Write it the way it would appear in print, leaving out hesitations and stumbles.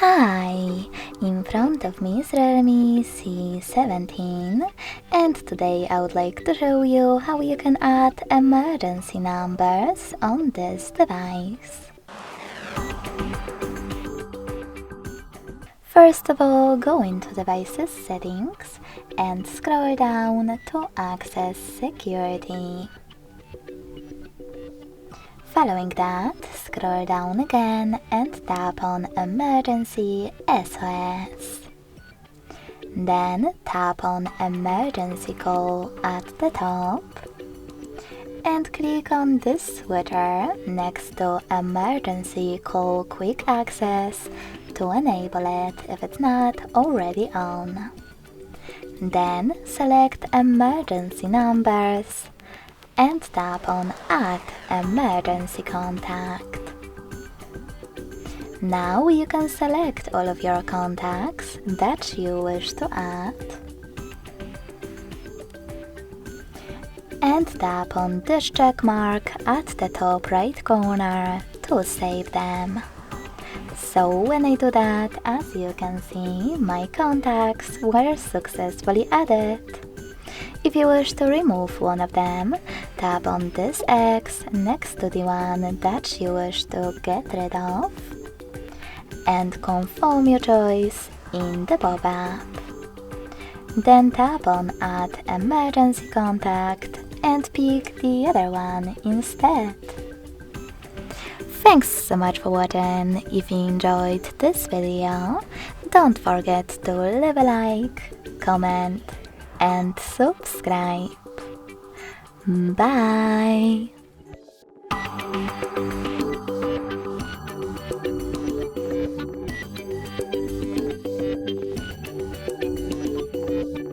Hi! In front of me is REALME C17 and today I would like to show you how you can add emergency numbers on this device. First of all, go into Devices Settings and scroll down to access Security. Following that, scroll down again and tap on Emergency SOS. Then tap on Emergency Call at the top and click on this switcher next to Emergency Call Quick Access to enable it if it's not already on. Then select Emergency Numbers and tap on Add Emergency Contact. Now you can select all of your contacts that you wish to add and tap on this check mark at the top right corner to save them. So when I do that, as you can see, my contacts were successfully added. If you wish to remove one of them, tap on this X next to the one that you wish to get rid of and confirm your choice in the pop-up. Then tap on Add Emergency Contact and pick the other one instead. Thanks so much for watching. If you enjoyed this video, don't forget to leave a like, comment and subscribe. Bye!